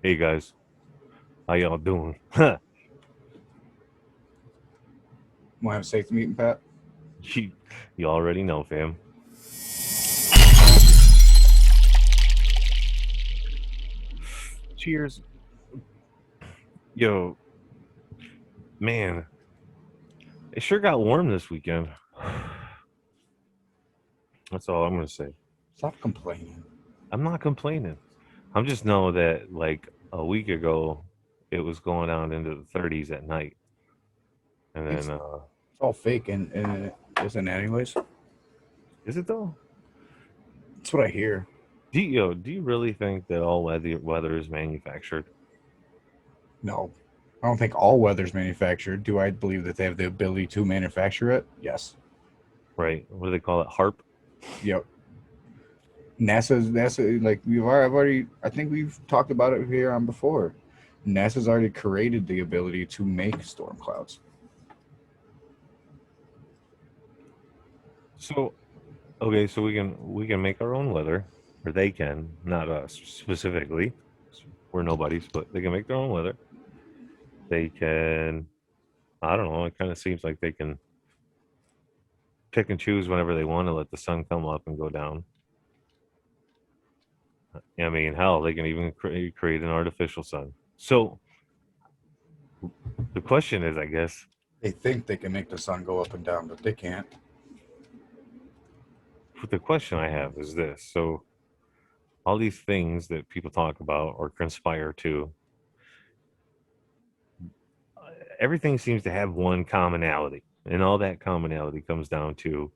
Hey guys, how y'all doing? you Want to have a safety meeting, Pat? you already know, fam. Cheers. Yo, man, it sure got warm this weekend. That's all I'm gonna say. Stop complaining. I'm not complaining. I'm just know that like a week ago, it was going down into the 30s at night, and It's then it's all fake and it isn't anyways. is it though? That's what I hear. Do you really think that all weather is manufactured? No. I don't think all weather's manufactured. Do I believe that they have the ability to manufacture it? Yes. Right? What do they call it? HARP? Yep. NASA like I've already I think we've talked about it here on before. NASA's already created the ability to make storm clouds. So okay, so we can make our own weather, or they can, not us specifically. We're nobodies, but they can make their own weather. They can, I don't know. It kind of seems like they can pick and choose whenever they want to let the sun come up and go down. I mean, hell, they can even create an artificial sun. So the question is, I guess, They think they can make the sun go up and down, but they can't. the question I have is this: so all these things that people talk about or conspire to, everything seems to have one commonality, and all that commonality comes down to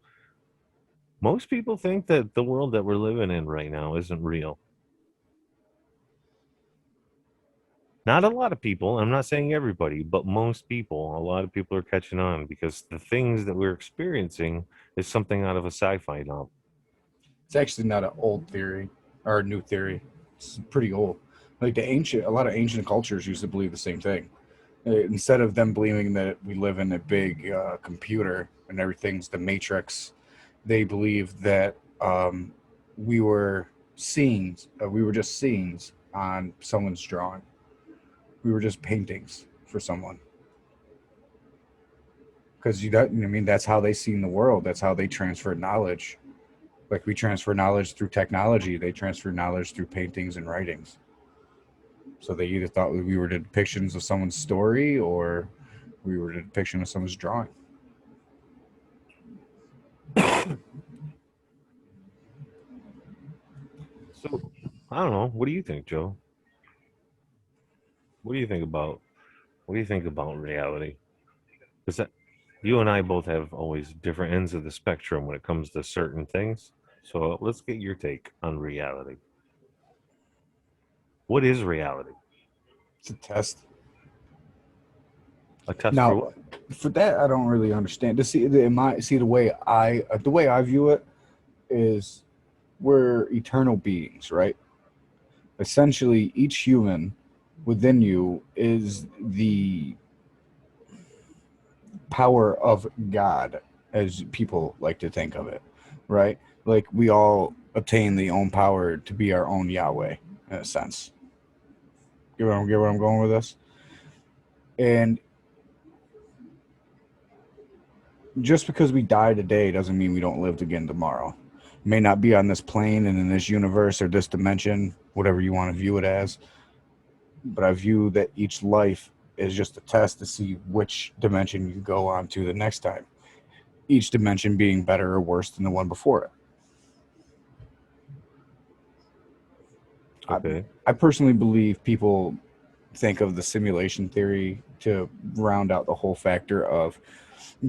most people think that the world that we're living in right now isn't real. Not a lot of people, I'm not saying everybody, but most people, a lot of people are catching on because the things that we're experiencing is something out of a sci-fi novel. It's actually not an old theory or a new theory. It's pretty old. Like a lot of ancient cultures used to believe the same thing. Instead of them believing that we live in a big computer and everything's the matrix, they believed that we were scenes. We were just scenes on someone's drawing. We were just paintings for someone. Because I mean, that's how they seen the world. That's how they transferred knowledge. Like we transfer knowledge through technology, they transfer knowledge through paintings and writings. So they either thought we were the depictions of someone's story or we were the depiction of someone's drawing. So I don't know. What do you think, Joe? What do you think about reality? Because you and I both have always different ends of the spectrum when it comes to certain things. So let's get your take on reality. What is reality? It's a test. A test for Now, what? for that, I don't really understand. To see the way I view it is we're eternal beings, right? Essentially, each human within you is the power of God, as people like to think of it, right? Like we all obtain the own power to be our own Yahweh, in a sense. Get where I'm going with this? And just because we die today doesn't mean we don't live again tomorrow. May not be on this plane and in this universe or this dimension, whatever you want to view it as. But I view that each life is just a test to see which dimension you go on to the next time. Each dimension being better or worse than the one before it. I, Okay. I personally believe people think of the simulation theory to round out the whole factor of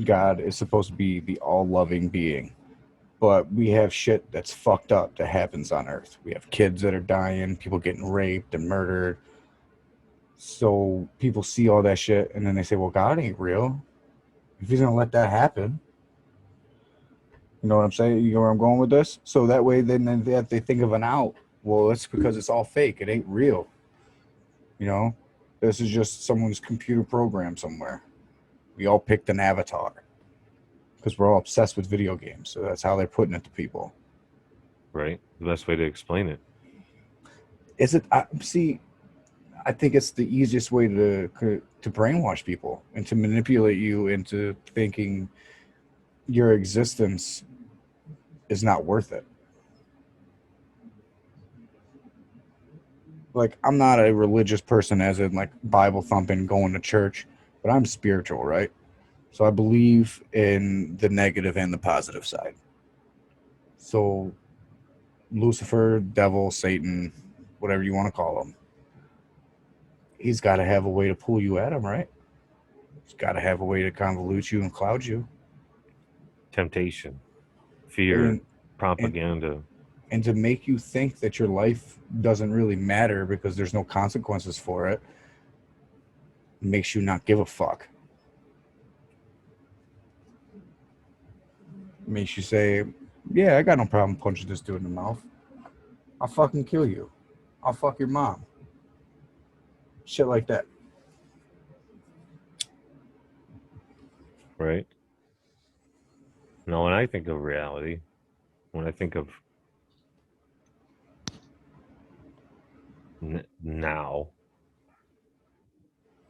God is supposed to be the all loving being. But we have shit that's fucked up that happens on Earth. We have kids that are dying, people getting raped and murdered. So people see all that shit and then they say, well, God ain't real. If he's going to let that happen, you know what I'm saying? You know where I'm going with this? So that way, then they think of an out. Well, it's because it's all fake. It ain't real. You know, this is just someone's computer program somewhere. We all picked an avatar because we're all obsessed with video games. So that's how they're putting it to people. Right. The best way to explain it. Is it? I see. I think it's the easiest way to brainwash people and to manipulate you into thinking your existence is not worth it. Like, I'm not a religious person, as in like Bible thumping, going to church, but I'm spiritual, right? So I believe in the negative and the positive side. So Lucifer, devil, Satan, whatever you want to call him, he's got to have a way to pull you at him, right? He's got to have a way to convolute you and cloud you, Temptation, fear, and and propaganda. and to make you think that your life doesn't really matter because there's no consequences for it, makes you not give a fuck. Makes you say, "Yeah, I got no problem punching this dude in the mouth. I'll fucking kill you. I'll fuck your mom." Shit like that. Right now, when I think of reality, when I think of now,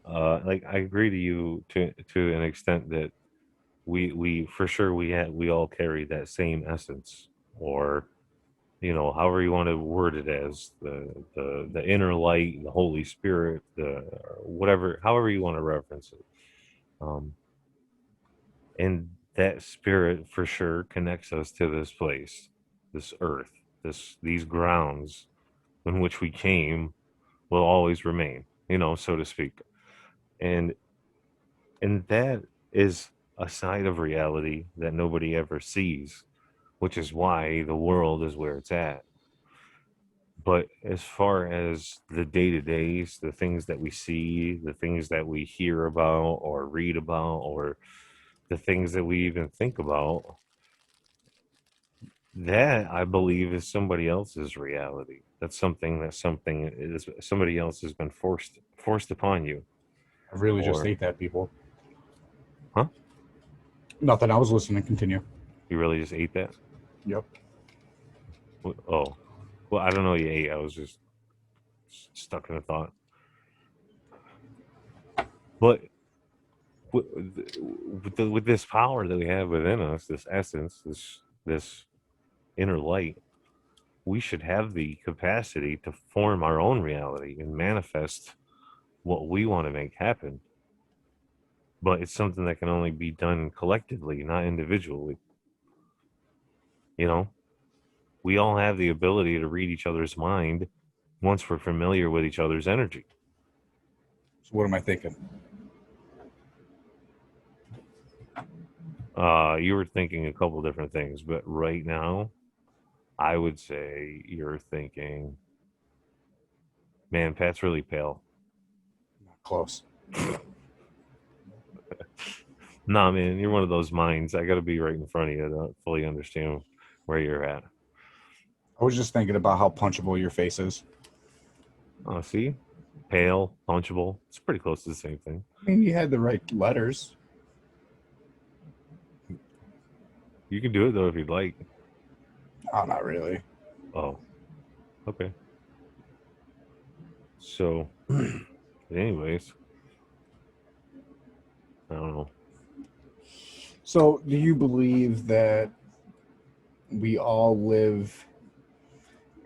like I agree to you to an extent that we for sure we all carry that same essence, or however you want to word it, as the inner light, the Holy Spirit, the whatever, however you want to reference it. um and that spirit for sure connects us to this place, this earth, these grounds in which we came, will always remain, so to speak. And and that is a side of reality that nobody ever sees, which is why the world is where it's at. But as far as the day to days, the things that we see, the things that we hear about or read about, or the things that we even think about, that I believe is somebody else's reality. That's something is somebody else has been forced upon you. I really just Or, hate that, people. huh? Nothing. I was listening. Continue. You really just ate that? Yep. Oh, well, I don't know. You ate. I was just stuck in a thought. But with this power that we have within us, this essence, this inner light, we should have the capacity to form our own reality and manifest what we want to make happen. But it's something that can only be done collectively, not individually. You know, we all have the ability to read each other's mind once we're familiar with each other's energy. So what am I thinking? You were thinking a couple different things, but right now, I would say you're thinking, man, Pat's really pale. Not close. Nah, man, you're one of those minds. I got to be right in front of you to fully understand where you're at. I was just thinking about how punchable your face is. Oh, see, pale, punchable. It's pretty close to the same thing. I mean, you had the right letters. You can do it though if you'd like. Oh, not really. Oh, okay. So, anyways, I don't know. So, do you believe that we all live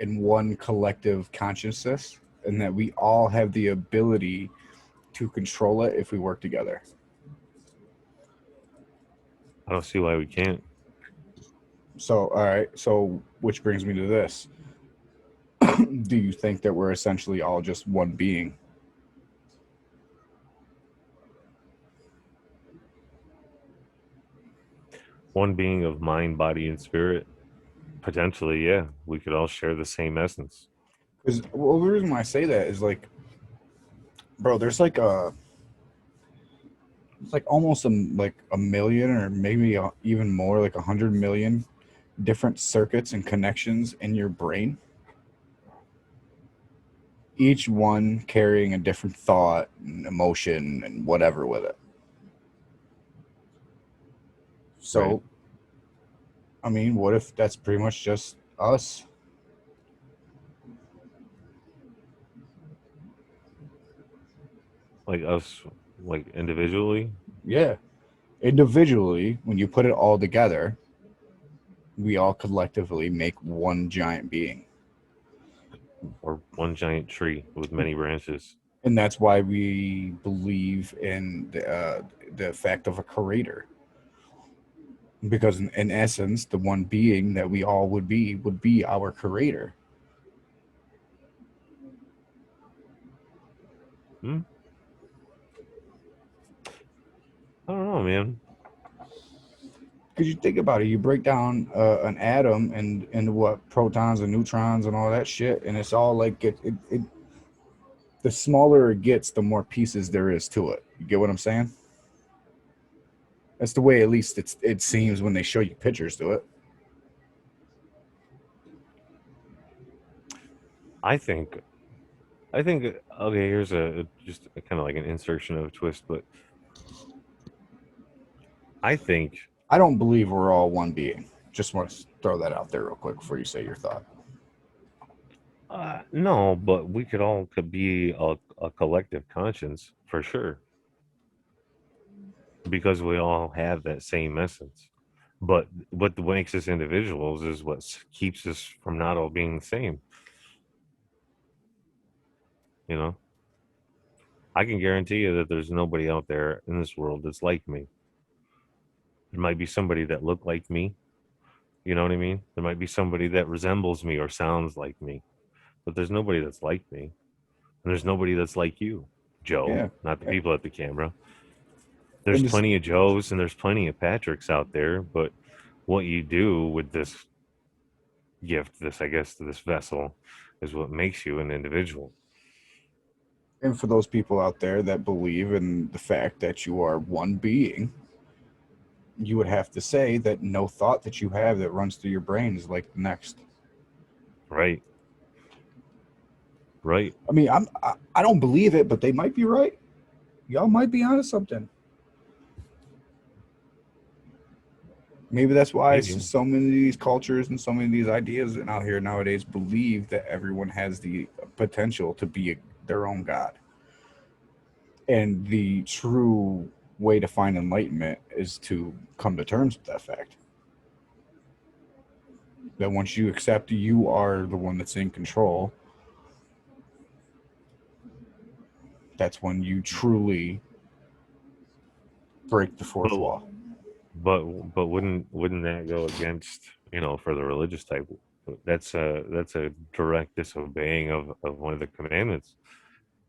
in one collective consciousness and that we all have the ability to control it if we work together? I don't see why we can't. So, all right. So, which brings me to this. Do you think that we're essentially all just one being? One being of mind, body, and spirit. Potentially, yeah, we could all share the same essence. Because, well, the reason why I say that is like, bro, there's like it's like almost like a million or maybe even more, like 100 million different circuits and connections in your brain, each one carrying a different thought and emotion and whatever with it. Right. So, I mean, what if that's pretty much just us? like us, like individually, Yeah. Individually, when you put it all together, we all collectively make one giant being. or one giant tree with many branches. And that's why we believe in the fact of a creator. Because in essence, the one being that we all would be our creator. Hmm? I don't know, man. Because you think about it, you break down an atom and into what protons and neutrons and all that shit, and it's all like the smaller it gets, the more pieces there is to it. You get what I'm saying? That's the way, at least it seems when they show you pictures to it. I think I think okay. Here's a just kind of like an insertion of a twist, but I think I don't believe we're all one being. Just want to throw that out there real quick before you say your thought. no, but we could be a collective conscience for sure because we all have that same essence. But what makes us individuals is what keeps us from not all being the same. You know, I can guarantee you that there's nobody out there in this world that's like me. There might be somebody that look like me. You know what I mean? There might be somebody that resembles me or sounds like me, but there's nobody that's like me. And there's nobody that's like you, Joe, Yeah, not the people at the camera. and There's just plenty of Joes and there's plenty of Patricks out there, but what you do with this gift, this, I guess, this vessel, is what makes you an individual. and for those people out there that believe in the fact that you are one being, you would have to say that no thought that you have that runs through your brain is like the next. Right. Right. I mean, I don't believe it, but they might be right. Y'all might be onto something. Maybe that's why Maybe. so many of these cultures and so many of these ideas out here nowadays believe that everyone has the potential to be their own god. And the true way to find enlightenment is to come to terms with that fact. That once you accept you are the one that's in control, that's when you truly break the fourth But wall. but wouldn't that go against, for the religious type? That's a direct disobeying of one of the commandments,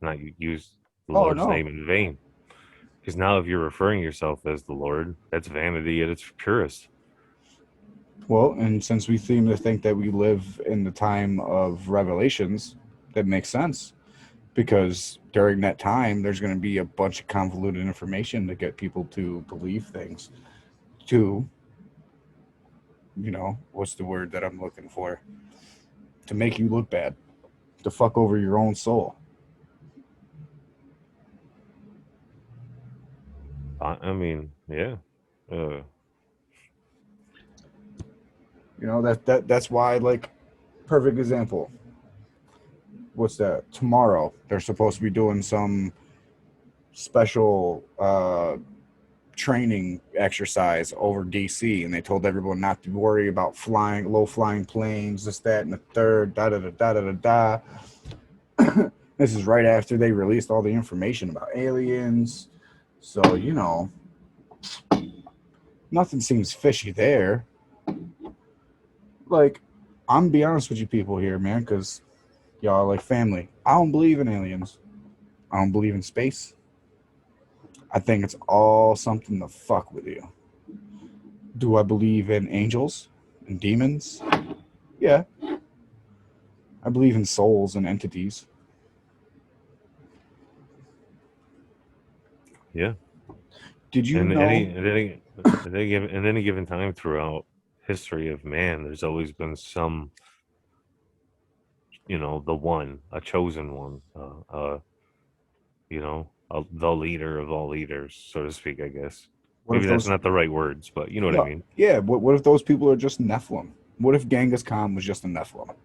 not use the Oh Lord's no. name in vain. Because now if you're referring yourself as the Lord, that's vanity at its purest. Well, and since we seem to think that we live in the time of revelations, that makes sense because during that time there's going to be a bunch of convoluted information to get people to believe things to, what's the word that I'm looking for, to make you look bad, to fuck over your own soul. I mean, yeah. Uh, That's why, like, perfect example, what's that, tomorrow they're supposed to be doing some special training exercise over DC, and they told everyone not to worry about flying low flying planes, this, that, and the third, da da da da da da da. This is right after they released all the information about aliens, so nothing seems fishy there. Like, I'm gonna be honest with you people here, man, because y'all are like family. I don't believe in aliens. I don't believe in space. I think it's all something to fuck with you. Do I believe in angels and demons? Yeah, I believe in souls and entities. yeah. Did you And know? in any given time throughout history of man, there's always been some, the one, a chosen one, the leader of all leaders, so to speak, I guess. What if Maybe that's those? not the right words, but you know what I Yeah, mean. yeah. What if those people are just Nephilim? What if Genghis Khan was just a Nephilim,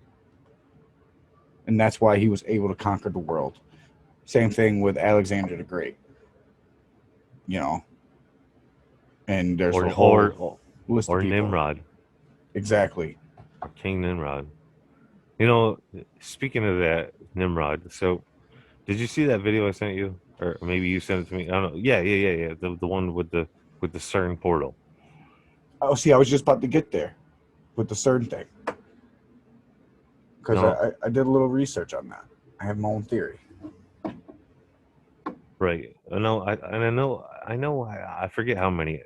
and that's why he was able to conquer the world? Same thing with Alexander the Great, you know, and there's or a whole list of or people. Nimrod, Exactly. or King Nimrod. You know, speaking of that Nimrod, so did you see that video I sent you, or maybe you sent it to me? I don't know. Yeah. The one with the CERN portal. Oh, see, I was just about to get there with the CERN thing because No, I did a little research on that. I have my own theory. right. I know. I forget how many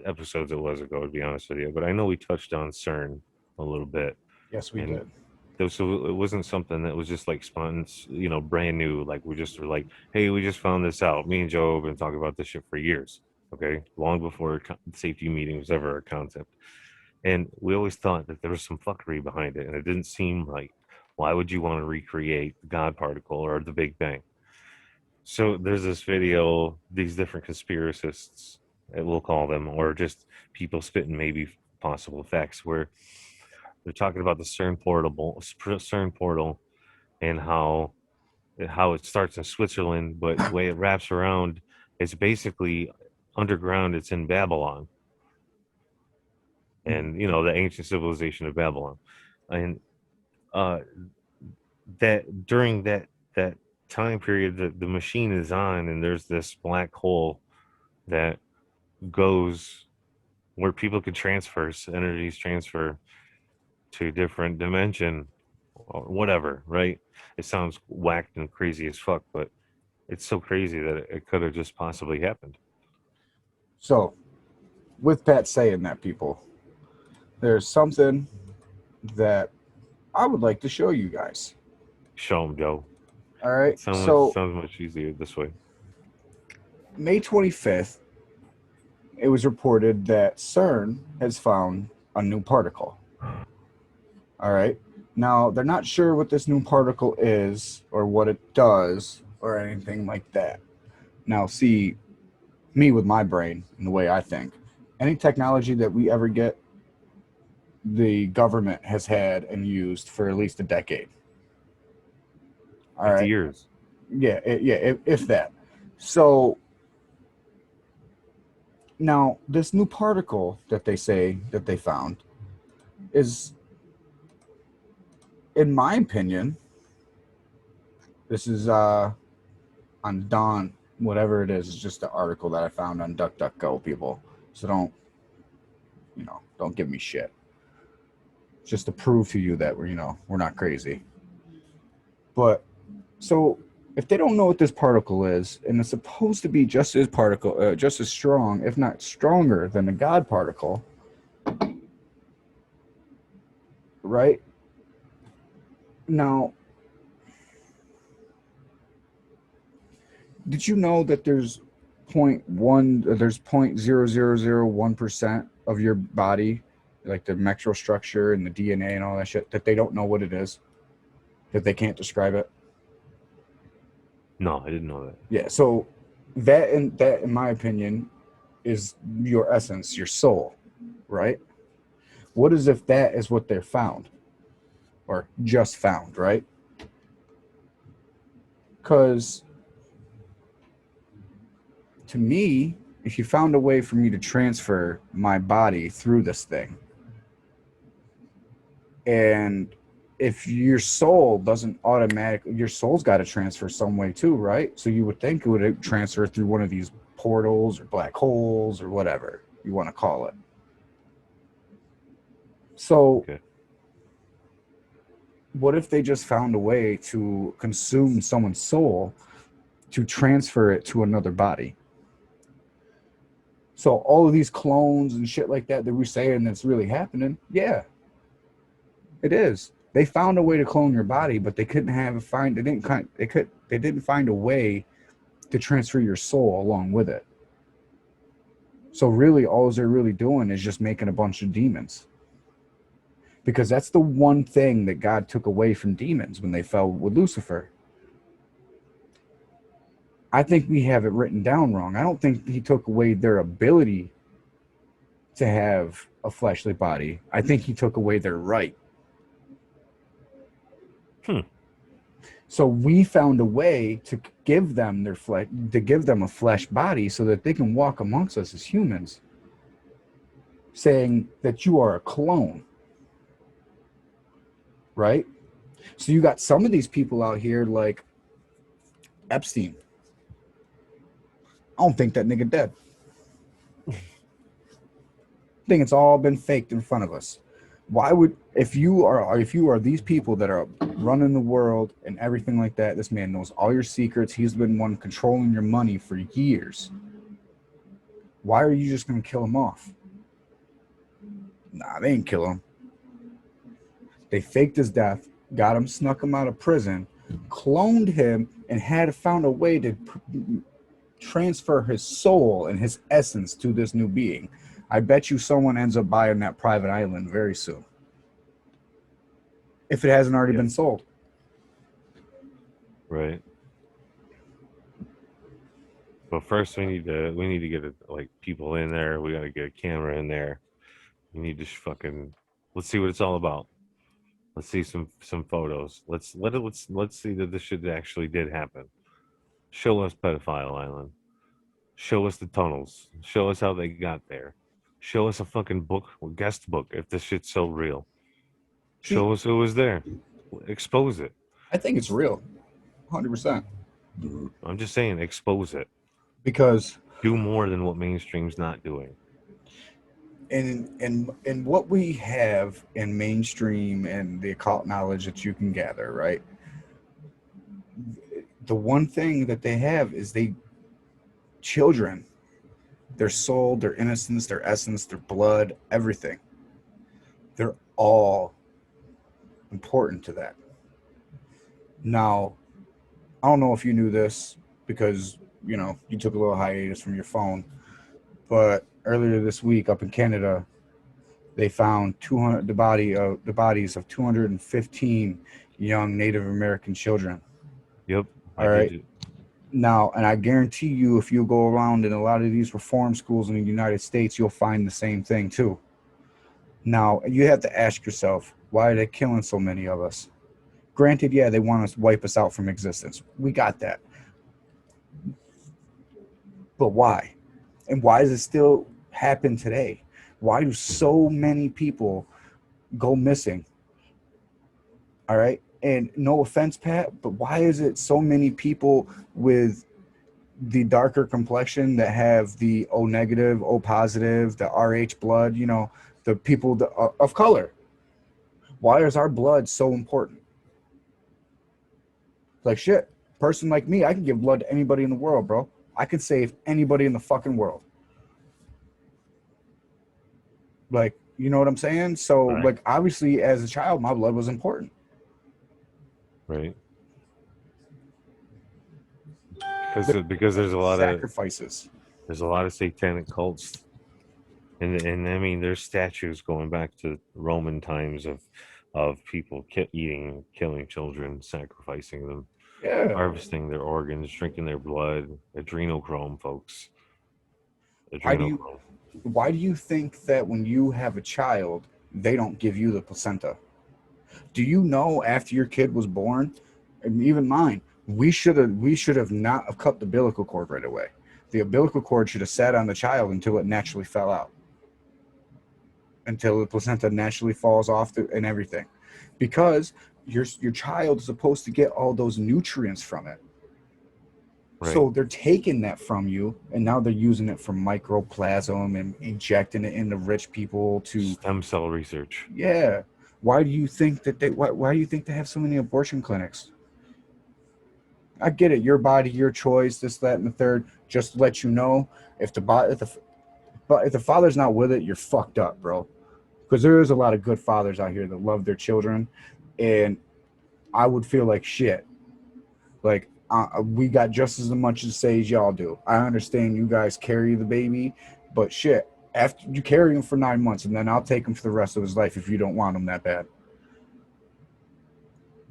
episodes it was ago, to be honest with you, but I know we touched on CERN a little bit, Yes, we and did. so it wasn't something that was just like brand new. Like we just were like, hey, we just found this out. Me and Joe have been talking about this shit for years. Okay, long before safety meeting was ever a concept, and we always thought that there was some fuckery behind it, and it didn't seem right. Why would you want to recreate the God particle or the Big Bang? So there's this video, these different conspiracists, we'll call them, or just people spitting maybe possible facts, where they're talking about the CERN portal, and how it starts in Switzerland, but the way it wraps around, it's basically underground. It's in Babylon, Mhm. and the ancient civilization of Babylon, and uh, that during that time period, the machine is on, and there's this black hole that goes where people could transfer energies, transfer to different dimension or whatever, right? It sounds whacked and crazy as fuck, but it's so crazy that it could have just possibly happened. So, with Pat saying that, people, there's something that I would like to show you guys. Show them, Joe. All right. So, Sounds much easier this way. May 25th, it was reported that CERN has found a new particle. All right. Now, they're not sure what this new particle is or what it does or anything like that. Now, see, me with my brain and the way I think, any technology that we ever get, the government has had and used for at least a decade. All 50 right. years. Yeah. Yeah. If that. So now, this new particle that they say that they found is, in my opinion, this is on Dawn, whatever it is just the article that I found on DuckDuckGo, people. So don't give me shit. Just to prove to you that we're not crazy. But so if they don't know what this particle is, and it's supposed to be just as strong, if not stronger than the God particle, right? Now, did you know that there's 0.0001% of your body, like the microstructure and the DNA and all that shit, that they don't know what it is, that they can't describe it? No, I didn't know that. Yeah. So that in my opinion is your essence, your soul, right? What is if that is what they're found or just found, right? Because to me, if you found a way for me to transfer my body through this thing, and if your soul doesn't automatically, your soul's got to transfer some way too, right? So you would think it would transfer through one of these portals or black holes or whatever you want to call it. So Okay. what if they just found a way to consume someone's soul to transfer it to another body? So all of these clones and shit like that we're saying that's really happening, yeah, it is. They found a way to clone your body, but they couldn't have find they didn't find a way to transfer your soul along with it. So really, all they're really doing is just making a bunch of demons, because that's the one thing that God took away from demons when they fell with Lucifer. I think we have it written down wrong. I don't think he took away their ability to have a fleshly body. I think he took away their right. Hmm. So we found a way to give them their flesh, to give them a flesh body, so that they can walk amongst us as humans, saying that you are a clone, right? So you got some of these people out here like Epstein. I don't think that nigga dead. I think it's all been faked in front of us. Why would, if you are these people that are running the world and everything like that, this man knows all your secrets. He's been one controlling your money for years. Why are you just gonna kill him off? Nah, they ain't kill him. They faked his death, got him, snuck him out of prison, cloned him, and had found a way to transfer his soul and his essence to this new being. I bet you someone ends up buying that private island very soon, if it hasn't already been sold. Right. But first, we need to get like people in there. We got to get a camera in there. We need to fucking let's see what it's all about. Let's see some photos. Let's see that this shit actually did happen. Show us Pedophile Island. Show us the tunnels. Show us how they got there. Show us a fucking book, a guest book, if this shit's so real. See, Show us who was there. Expose it. I think it's real, 100%. I'm just saying, expose it. Because Do more than what mainstream's not doing. in what we have in mainstream and the occult knowledge that you can gather, right? The one thing that they have is children, their soul, their innocence, their essence, their blood, everything. They're all important to that. Now, I don't know if you knew this because, you took a little hiatus from your phone, but earlier this week up in Canada, they found 200 the bodies of 215 young Native American children. Yep, I All right. did. Now, and I guarantee you, if you go around in a lot of these reform schools in the United States, you'll find the same thing too. Now, you have to ask yourself, why are they killing so many of us? Granted, yeah, they want to wipe us out from existence. We got that. But why? And why does it still happen today? Why do so many people go missing? All right. And no offense, Pat, but why is it so many people with the darker complexion that have the O negative, O positive, the RH blood, the people of color? Why is our blood so important? Like shit, person like me, I can give blood to anybody in the world, bro. I can save anybody in the fucking world. Like, you know what I'm saying? So, Right. like, obviously, as a child, my blood was important. Right. Because Sacrifices. there's a lot of satanic cults, and I mean there's statues going back to Roman times of people eating, killing children, sacrificing them, Yeah. harvesting their organs, drinking their blood. Adrenochrome, folks. Why do you Adrenochrome. why do you think that when you have a child, they don't give you the placenta? Do you know after your kid was born, and even mine, we should have not have cut the umbilical cord right away. The umbilical cord should have sat on the child until it naturally fell out, until the placenta naturally falls off and everything, because your child is supposed to get all those nutrients from it. Right. So they're taking that from you, and now they're using it for microplasm and injecting it into rich people to, Stem cell research. yeah. Why do you think that why do you think they have so many abortion clinics? I get it, your body, your choice, this, that, and the third. Just to let you know, if the father's not with it, you're fucked up, bro. Because there is a lot of good fathers out here that love their children, and I would feel like shit. Like, we got just as much to say as y'all do. I understand you guys carry the baby, but shit, after you carry him for 9 months, and then I'll take him for the rest of his life if you don't want him that bad.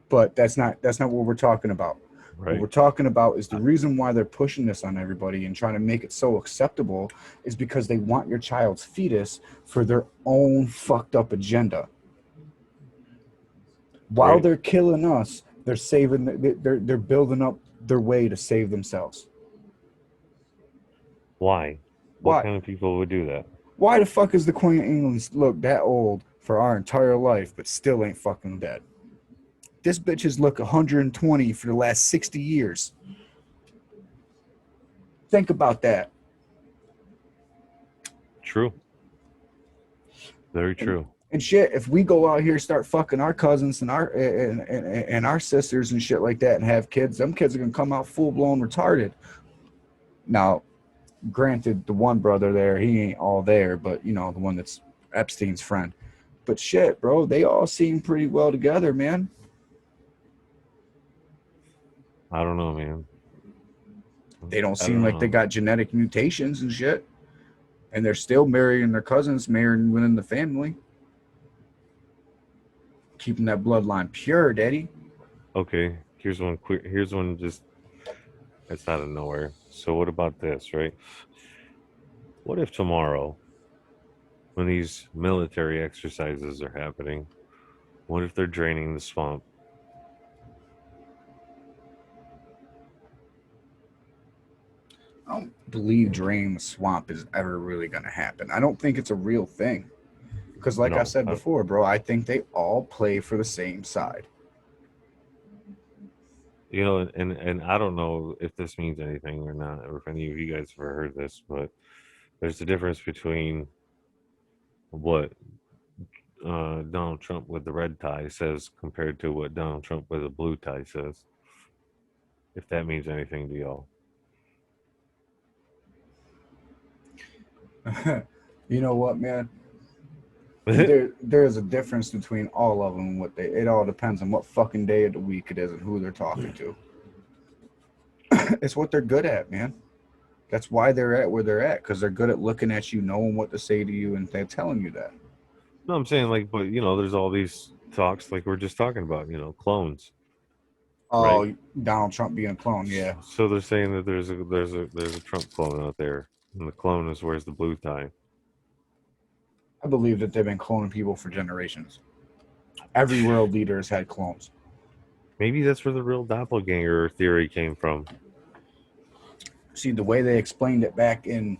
But that's not what we're talking about. What Right. we're talking about is the reason why they're pushing this on everybody and trying to make it so acceptable is because they want your child's fetus for their own fucked up agenda. While Right. they're killing us, They're saving. They're building up their way to save themselves. Why? What Why? kind of people would do that? Why the fuck is the Queen of England look that old for our entire life, but still ain't fucking dead? This bitch has looked 120 for the last 60 years. Think about that. True. Very And true. and shit, if we go out here start fucking our cousins and our sisters and shit like that and have kids, them kids are gonna come out full blown retarded. Now, granted, the one brother there, he ain't all there, but you know, the one that's Epstein's friend. But shit, bro, they all seem pretty well together, man. I don't know, man. They don't I seem don't like they know. got genetic mutations and shit. And they're still marrying their cousins, marrying within the family. Keeping that bloodline pure, daddy. Okay, here's one quick. Here's one just it's out of nowhere. So what about this, right? What if tomorrow, when these military exercises are happening, what if they're draining the swamp? I don't believe drain the swamp is ever really going to happen. I don't think it's a real thing. Because, like I No, said before, bro, I think they all play for the same side. and I don't know if this means anything or not, or if any of you guys have ever heard this, but there's a difference between what Donald Trump with the red tie says compared to what Donald Trump with a blue tie says. If that means anything to y'all. You know what, man? There's a difference between all of them. What they it all depends on what fucking day of the week it is and who they're talking to. It's what they're good at, man. That's why they're at where they're at because they're good at looking at you, knowing what to say to you, and they're telling you that. No, I'm saying like, but there's all these talks like we're just talking about, clones, right? Oh, Donald Trump being a clone, yeah. So they're saying that there's a Trump clone out there, and the clone is wears the blue tie. I believe that they've been cloning people for generations. Every world leader has had clones. Maybe that's where the real doppelganger theory came from. See, the way they explained it back in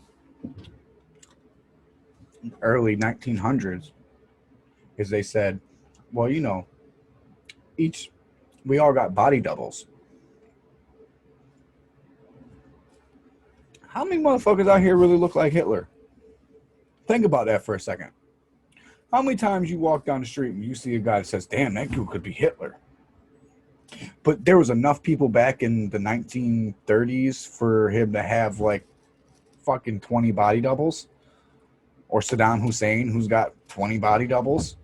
early 1900s is they said, well, you know, each we all got body doubles. How many motherfuckers out here really look like Hitler? Think about that for a second. How many times you walk down the street and you see a guy that says, damn, that dude could be Hitler? But there was enough people back in the 1930s for him to have like fucking 20 body doubles. Or Saddam Hussein, who's got 20 body doubles.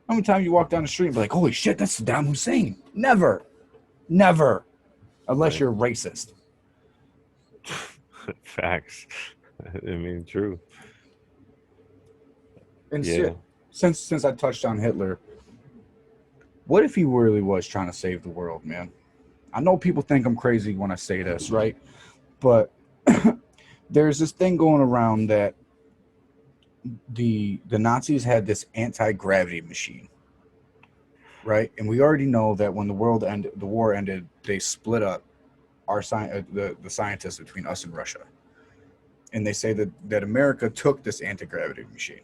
How many times you walk down the street and be like, holy shit, that's Saddam Hussein? Never. Never. Unless Right? you're racist. Facts. I mean, true. And Yeah. since I touched on Hitler, what if he really was trying to save the world, man? I know people think I'm crazy when I say this, right? But there's this thing going around that the Nazis had this anti-gravity machine, right? And we already know that when the war ended, they split up the scientists between us and Russia. And they say that America took this anti-gravity machine,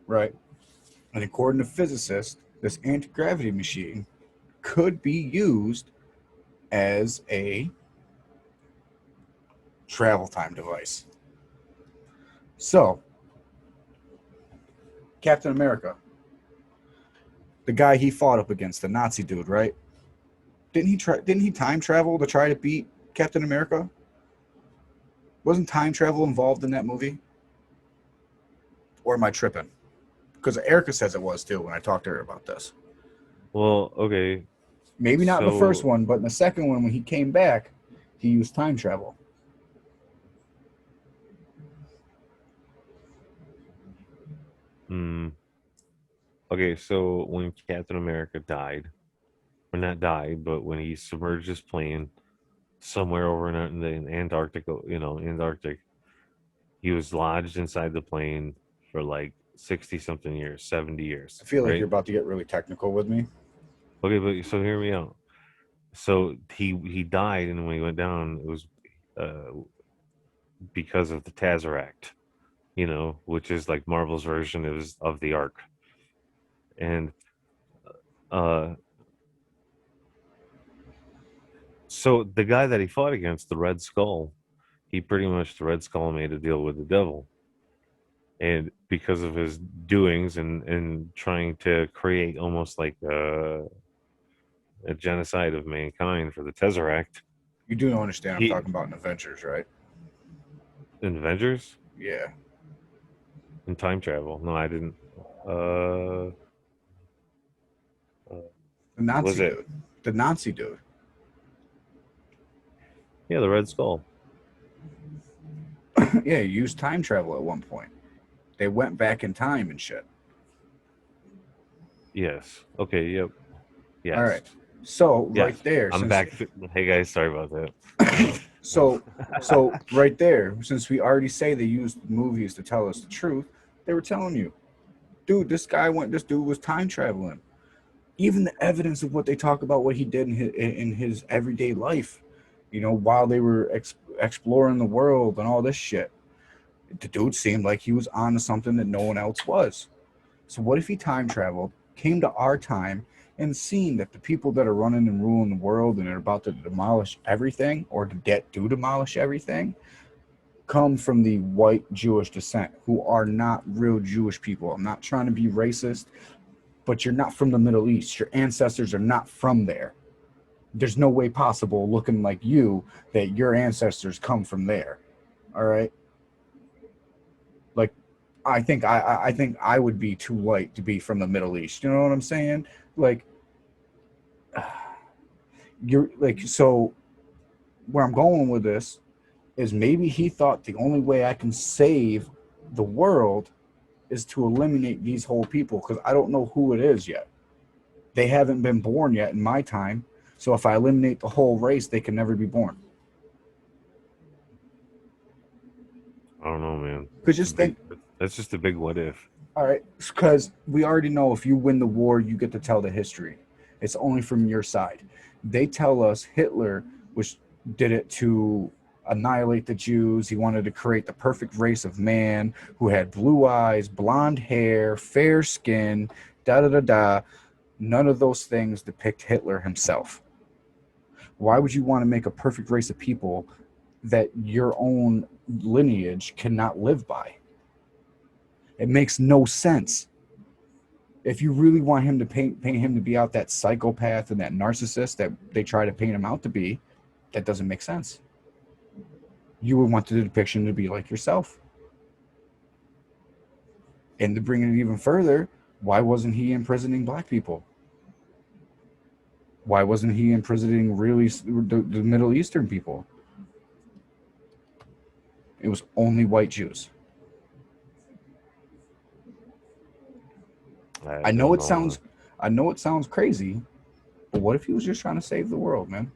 right? And according to physicists, this anti-gravity machine could be used as a travel time device. So, Captain America, the guy he fought up against, the Nazi dude, right? Didn't he time travel to try to beat Captain America? Wasn't time travel involved in that movie? Or am I tripping? Because Erica says it was too when I talked to her about this. Well, okay. Maybe not in the first So, one, but in the second one, when he came back, he used time travel. mm, okay. So when Captain America died, or not died, but when he submerged his plane somewhere over in Antarctic, Antarctic, he was lodged inside the plane for like 60 something years, 70 years, I feel like you're right? about to get really technical with me. Okay, but so hear me out. So he died, and when he went down, it was uh, because of the Tesseract, which is like Marvel's version of the Ark. And uh, so the guy that he fought against, the Red Skull, the Red Skull made a deal with the devil, and because of his doings and trying to create almost like a genocide of mankind for the Tesseract, You do understand I'm he talking about in Avengers, right? in Avengers Yeah. in time travel. No, I didn't. Uh, uh The was Nazi it? dude. The Nazi dude. Yeah, the Red Skull. Yeah, he used time travel at one point. They went back in time and shit. Yes. Okay. Yep. All Yes. right. So Yes. right there, I'm since back. Hey guys, sorry about that. so so right there, since we already say they used movies to tell us the truth, they were telling you, dude, this dude was time traveling. Even the evidence of what they talk about, what he did in his everyday life, while they were exploring the world and all this shit, the dude seemed like he was on to something that no one else was. So what if he time traveled, came to our time, and seen that the people that are running and ruling the world and are about to demolish everything, or do demolish everything, come from the white Jewish descent, who are not real Jewish people. I'm not trying to be racist, but you're not from the Middle East. Your ancestors are not from there. There's no way possible, looking like you, that your ancestors come from there. All right. Like, I think I would be too white to be from the Middle East. You know what I'm saying? Like, you're like, so where I'm going with this is, maybe he thought the only way I can save the world is to eliminate these whole people, because I don't know who it is yet. They haven't been born yet in my time. So if I eliminate the whole race, they can never be born. I don't know, man. Because just think, That's just a big what if. all right, because we already know if you win the war, you get to tell the history. It's only from your side. They tell us Hitler, which did it to annihilate the Jews. He wanted to create the perfect race of man who had blue eyes, blonde hair, fair skin, da da da da. None of those things depict Hitler himself. Why would you want to make a perfect race of people that your own lineage cannot live by? It makes no sense. If you really want him to paint him to be out that psychopath and that narcissist that they try to paint him out to be, that doesn't make sense. You would want the depiction to be like yourself. And to bring it even further, why wasn't he imprisoning black people? Why wasn't he imprisoning really the Middle Eastern people? It was only white Jews. I I know don't it know, sounds, I know it sounds crazy, but what if he was just trying to save the world, man?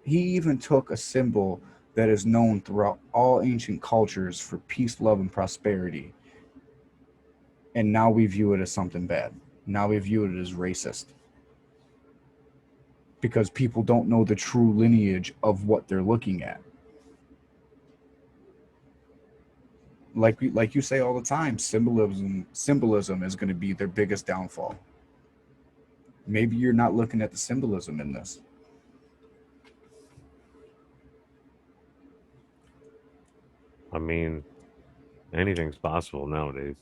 He even took a symbol that is known throughout all ancient cultures for peace, love, and prosperity, and now we view it as something bad. Now we view it as racist because people don't know the true lineage of what they're looking at. Like you say all the time, symbolism is going to be their biggest downfall. Maybe you're not looking at the symbolism in this. I mean, anything's possible nowadays.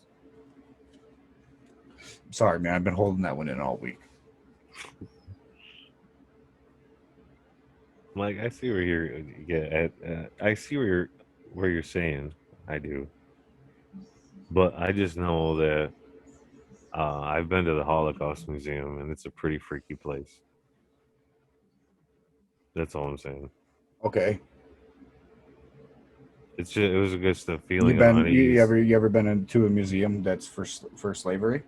Sorry, man. I've been holding that one in all week. Like I see where you're I see where you're saying. I do, but I just know that I've been to the Holocaust Museum, and it's a pretty freaky place. That's all I'm saying. Okay. It was a good stuff, You feeling of been unease. you ever been into a museum that's for slavery?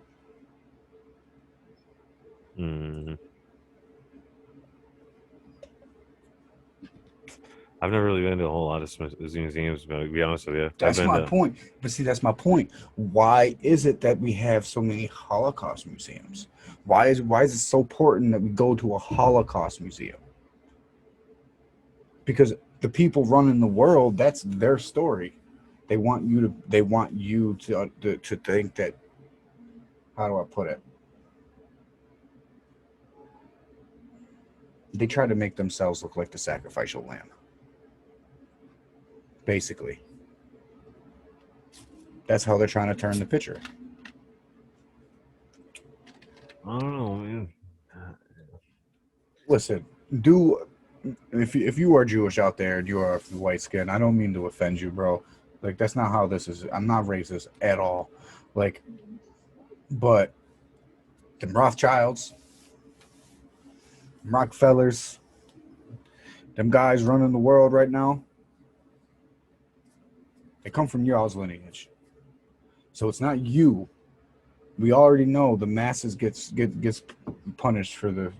Mm. I've never really been to a whole lot of museums, but to be honest with you, I've That's been my to. point. But see, that's my point. Why is it that we have so many Holocaust museums? Why is it so important that we go to a Holocaust museum? Because the people running the world, that's their story. They want you to think that, how do I put it? They try to make themselves look like the sacrificial lamb. Basically, that's how they're trying to turn the picture. I don't know, man. Listen, do if you are Jewish out there and you are white skin, I don't mean to offend you, bro. Like that's not how this is. I'm not racist at all. Like, but the Rothschilds, Rockefellers, them guys running the world right now, they come from y'all's lineage. So it's not you. We already know the masses gets punished for the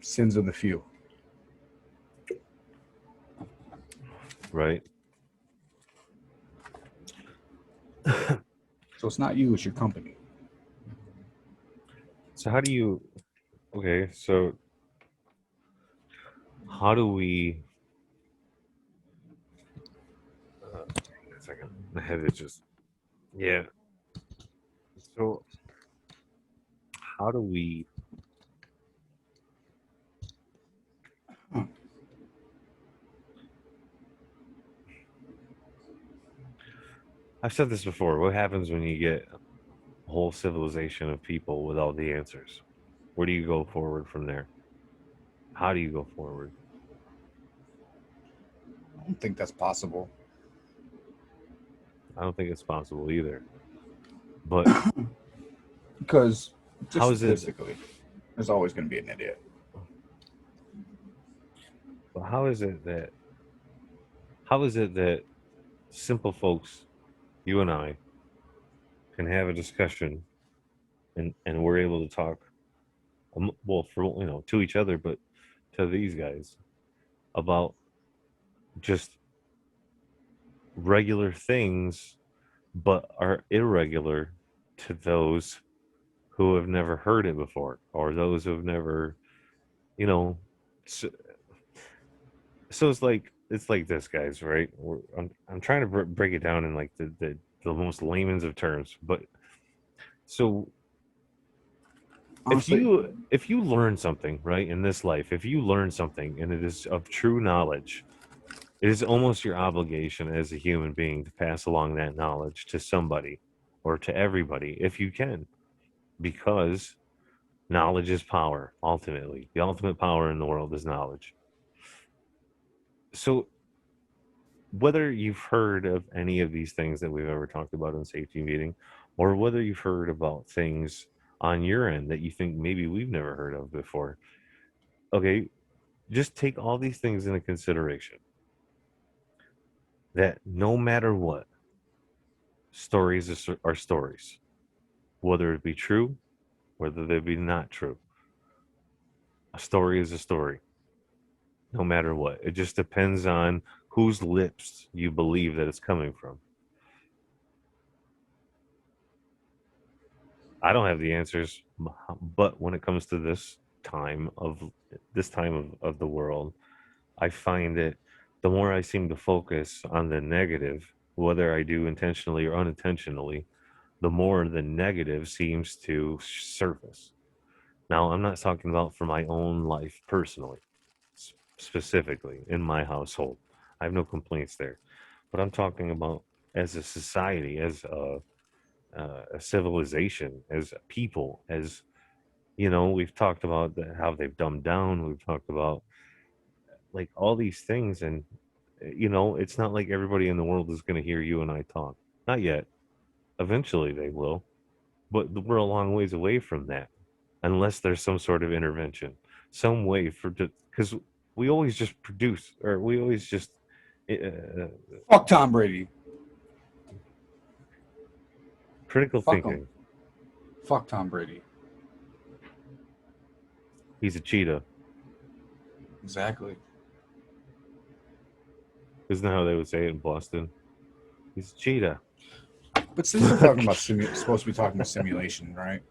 sins of the few. Right. So it's not you, it's your company. So how do you? Okay, so how do we? Hang on a second. My head is just. Yeah. So how do we? Huh. I've said this before. What happens when you get a whole civilization of people with all the answers? Where do you go forward from there? How do you go forward? I don't think that's possible. I don't think it's possible either. But Because just how is it? statistically, there's always going to be an idiot. But how is it that? How is it that simple folks, you and I, can have a discussion and we're able to talk, well, for to each other, but to these guys about just regular things, but are irregular to those who have never heard it before, or those who have never, you know. So, so it's like this, guys. Right? I'm trying to break it down in like the most layman's of terms, but so Honestly, if you learn something right in this life, if you learn something and it is of true knowledge, it is almost your obligation as a human being to pass along that knowledge to somebody or to everybody if you can, because knowledge is power. Ultimately, the ultimate power in the world is knowledge. So whether you've heard of any of these things that we've ever talked about in safety meeting, or whether you've heard about things on your end that you think maybe we've never heard of before, okay, just take all these things into consideration, that no matter what, stories are stories, whether it be true, whether they be not true. A story is a story, no matter what. It just depends on whose lips you believe that it's coming from. I don't have the answers, but when it comes to this time of the world, I find that the more I seem to focus on the negative, whether I do intentionally or unintentionally, the more the negative seems to surface. Now, I'm not talking about for my own life personally, specifically in my household. I have no complaints there. But I'm talking about as a society, as a civilization, as a people, as we've talked about how they've dumbed down. We've talked about like all these things, and it's not like everybody in the world is going to hear you and I talk. Not yet. Eventually, they will, but we're a long ways away from that, unless there's some sort of intervention, some way for because we always just produce, or we always just uh, fuck Tom Brady. critical Fuck him. thinking. Fuck Tom Brady. He's a cheetah. Exactly. Isn't that how they would say it in Boston? He's a cheetah. But since we're talking about supposed to be talking about simulation, right?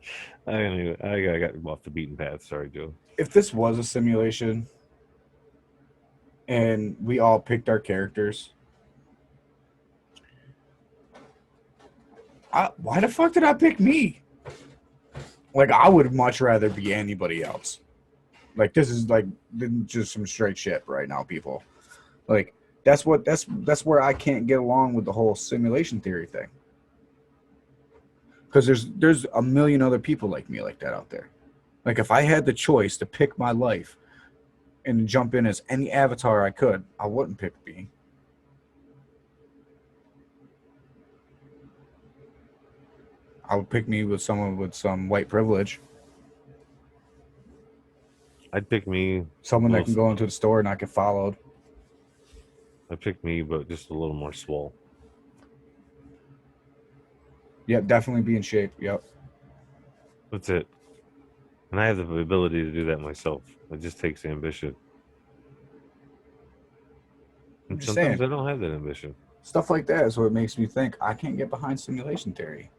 I got off the beaten path. Sorry, Joe. If this was a simulation and we all picked our characters, why the fuck did I pick me? Like, I would much rather be anybody else. Like, this is like just some straight shit right now, people. Like, that's where I can't get along with the whole simulation theory thing. Because there's a million other people like me like that out there. Like, if I had the choice to pick my life and jump in as any avatar I could, I wouldn't pick me. I would pick me with someone with some white privilege, I'd pick me. someone that Little, can go into the store and not get followed. I'd pick me, but just a little more swole. Yep, definitely be in shape. Yep. That's it. And I have the ability to do that myself. It just takes ambition. I'm And just sometimes saying, I don't have that ambition. stuff like that is what makes me think I can't get behind simulation theory.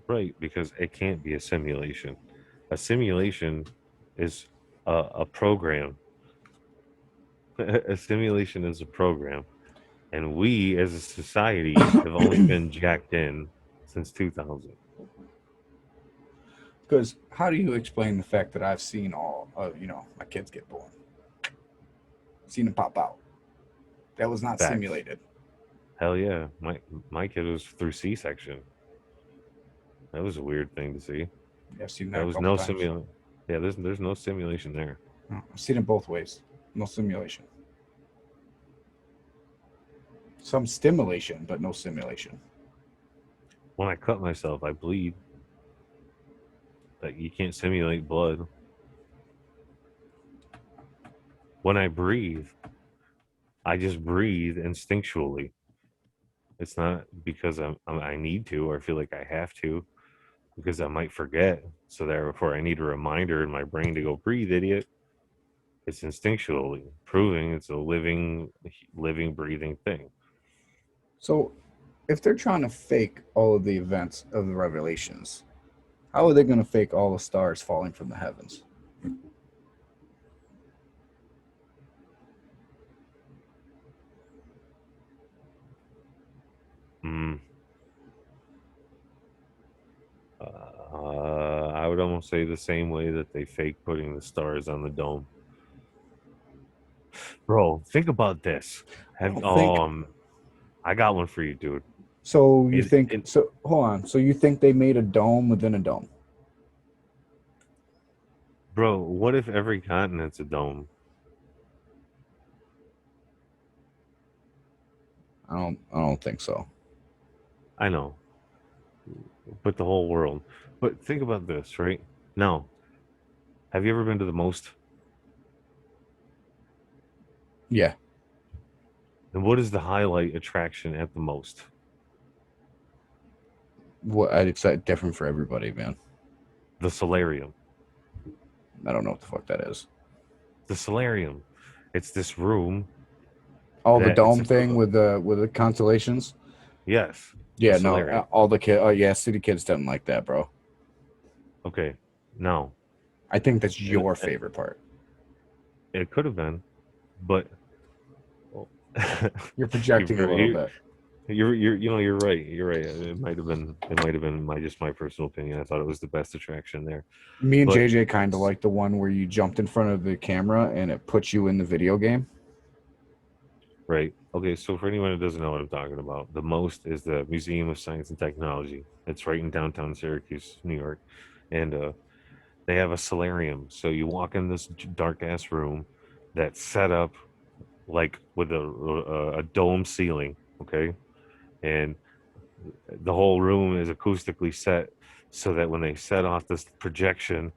Right, because it can't be a simulation. A simulation is a program. A simulation is a program. And we as a society have only been jacked in since 2000. Because how do you explain the fact that I've seen my kids get born, seen them pop out? That was not Facts. simulated. Hell yeah. My kid was through C-section. That was a weird thing to see. Yeah, I've seen that That a was couple no times. simulation. Yeah, there's no simulation there. No, I've seen it both ways. No simulation. Some stimulation, but no simulation. When I cut myself, I bleed. Like you can't simulate blood. When I breathe, I just breathe instinctually. It's not because I need to or feel like I have to, because I might forget. So therefore, I need a reminder in my brain to go breathe, idiot. It's instinctually proving it's a living, breathing thing. So, if they're trying to fake all of the events of the revelations, how are they going to fake all the stars falling from the heavens? Mm. I would almost say the same way that they fake putting the stars on the dome. Bro, think about this. I Have don't think I got one for you, dude. so. You It, think it, so? Hold on. So you think they made a dome within a dome? bro, what if every continent's a dome? I don't think so. I know, but the whole world. But think about this, right? Now, have you ever been to the most? Yeah. And what is the highlight attraction at the most? What I'd expect different for everybody, man. The solarium. I don't know what the fuck that is. The solarium. It's this room Oh, the that it's dome a thing with the constellations. yes, the Yeah, no, solarium. all the kid. Oh, yeah, city kids didn't like that, bro. Okay, now I think that's it, your favorite part. it could have been, but well, You're projecting a little you bit. you're right. You're right. It might have been my personal opinion. I thought it was the best attraction there. Me and But JJ kind of like the one where you jumped in front of the camera and it puts you in the video game. right. Okay, so for anyone who doesn't know what I'm talking about, the most is the Museum of Science and Technology. It's right in downtown Syracuse, New York. And they have a solarium. So you walk in this dark ass room that's set up like with a dome ceiling, okay? And the whole room is acoustically set so that when they set off this projection,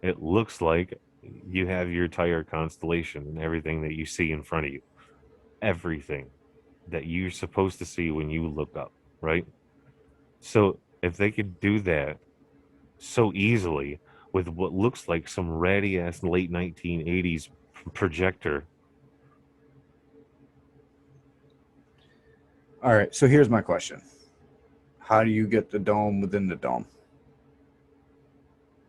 it looks like you have your entire constellation and everything that you see in front of you. Everything that you're supposed to see when you look up, right? So if they could do that so easily with what looks like some ratty ass late 1980s projector. All right, so here's my question: how do you get the dome within the dome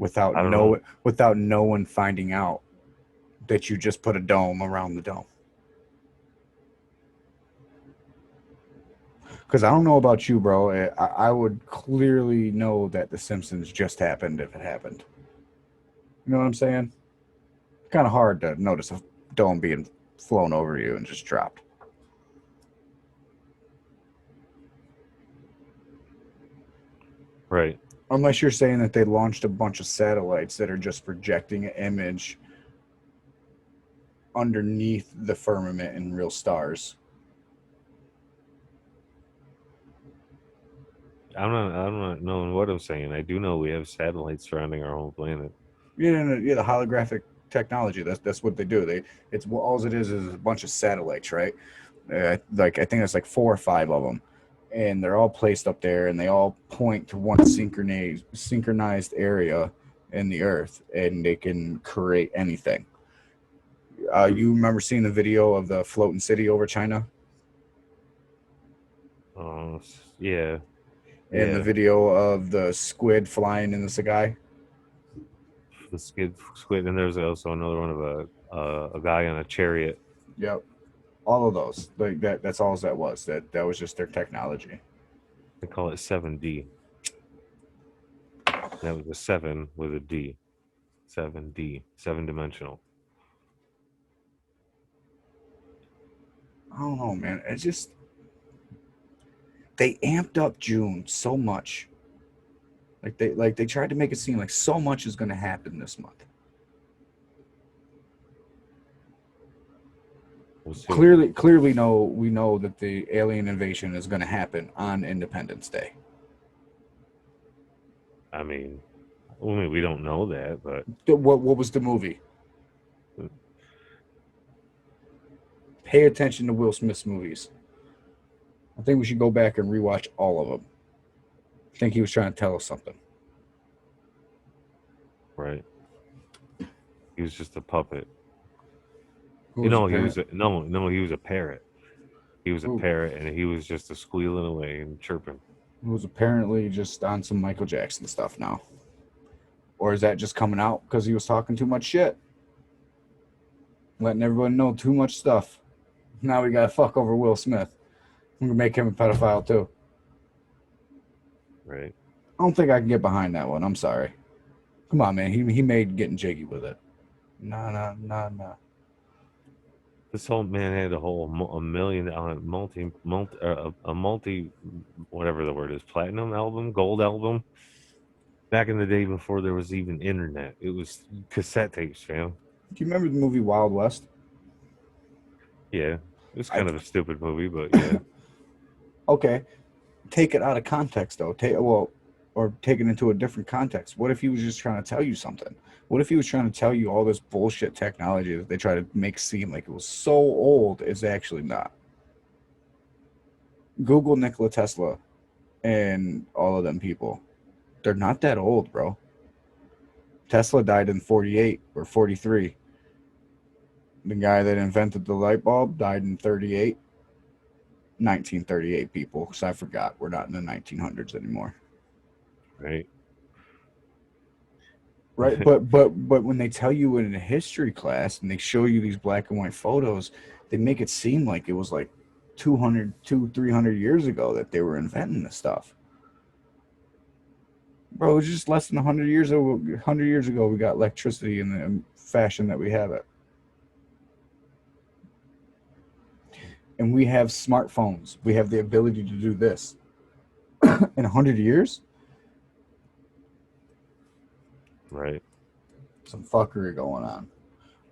I don't know. without no one finding out that you just put a dome around the dome? Because I don't know about you, bro. I would clearly know that The Simpsons just happened if it happened. You know what I'm saying? Kind of hard to notice a dome being flown over you and just dropped. Right. Unless you're saying that they launched a bunch of satellites that are just projecting an image underneath the firmament and real stars. I'm not knowing what I'm saying. I do know we have satellites surrounding our whole planet. Yeah, the holographic technology. That's what they do. It's all it is a bunch of satellites, right? Like I think it's like 4 or 5 of them, and they're all placed up there, and they all point to one synchronized area in the Earth, and they can create anything. You remember seeing the video of the floating city over China, Yeah, and the yeah. video of the squid flying in the sky? The squid, and there's also another one of a guy on a chariot. Yep, all of those. Like that. That's all that was. That was just their technology. They call it 7D. That was a seven with a D. 7D, 7 dimensional. I don't know, man. It's just they amped up June so much. Like they tried to make it seem like so much is going to happen this month. We'll see. Clearly, no, we know that the alien invasion is going to happen on Independence Day. I mean, we don't know that, but What was the movie? Pay attention to Will Smith's movies. I think we should go back and rewatch all of them. I think he was trying to tell us something. right. He was just a puppet. Who You was a know, he parent? was no, he was a parrot. He was a Who, parrot, and he was just a squealing away and chirping. who was apparently just on some Michael Jackson stuff now? Or is that just coming out because he was talking too much shit? Letting everyone know too much stuff. Now we got to fuck over Will Smith. We're going to make him a pedophile too. Right. I don't think I can get behind that one. I'm sorry. Come on, man. He made getting jiggy with it. Nah. This whole man had a million multi whatever the word is, platinum album, gold album. Back in the day before there was even internet, it was cassette tapes, fam. Do you remember the movie Wild West? Yeah, it was I kind of a stupid movie, but yeah, Okay. Take it out of context though. Or take it into a different context. What if he was just trying to tell you something? What if he was trying to tell you all this bullshit technology that they try to make seem like it was so old is actually not? Google Nikola Tesla and all of them people. They're not that old, bro. Tesla died in 48 or 43. The guy that invented the light bulb died in 38. 1938, people, because I forgot we're not in the 1900s anymore. right. Right, but when they tell you in a history class and they show you these black and white photos, they make it seem like it was like 300 years ago that they were inventing this stuff. Bro, it was just less than 100 years ago. 100 years ago, we got electricity in the fashion that we have it, and we have smartphones. We have the ability to do this. In 100 years, Right. some fuckery going on.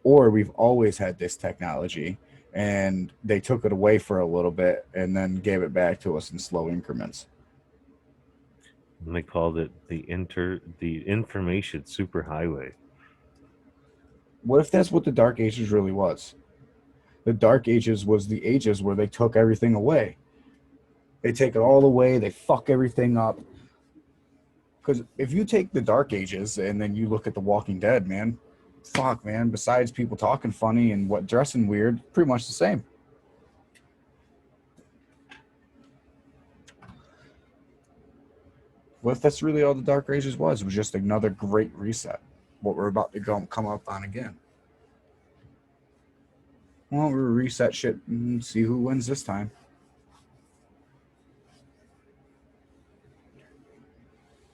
Or we've always had this technology and they took it away for a little bit and then gave it back to us in slow increments. And they called it the information superhighway. What if that's what the Dark Ages really was? The Dark Ages was the ages where they took everything away. They take it all away, they fuck everything up. Because if you take the Dark Ages and then you look at The Walking Dead, man, Fuck, man. Besides people talking funny and what dressing weird, pretty much the same. What if that's really all the Dark Ages was? It was just another great reset. What we're about to come up on again. Well, we'll reset shit and see who wins this time.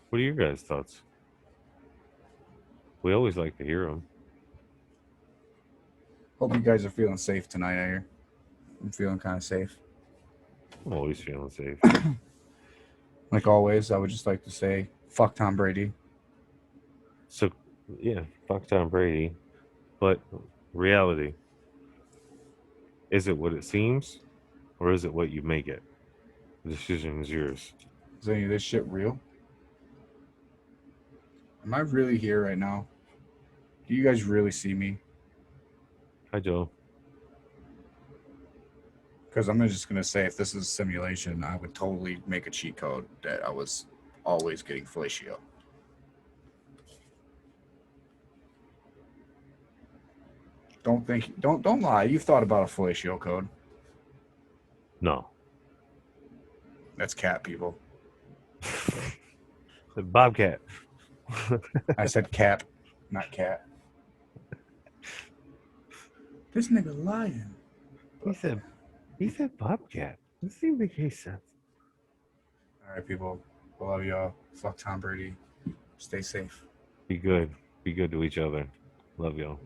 What are your guys' thoughts? We always like to hear them. Hope you guys are feeling safe tonight, I hear. I'm feeling kind of safe. I'm always feeling safe. Like always, I would just like to say, fuck Tom Brady. So, yeah, fuck Tom Brady. But reality, is it what it seems, or is it what you make it? The decision is yours. Is any of this shit real? Am I really here right now? Do you guys really see me? I do. Because I'm just going to say, if this is simulation, I would totally make a cheat code that I was always getting fellatio. Don't lie. You've thought about a fellatio code. No. That's cat people. The Bobcat. I said cap, not cat. This nigga lying. He said Bobcat. This doesn't make any sense. All right, people. I love y'all. Fuck Tom Brady. Stay safe. Be good. Be good to each other. Love y'all.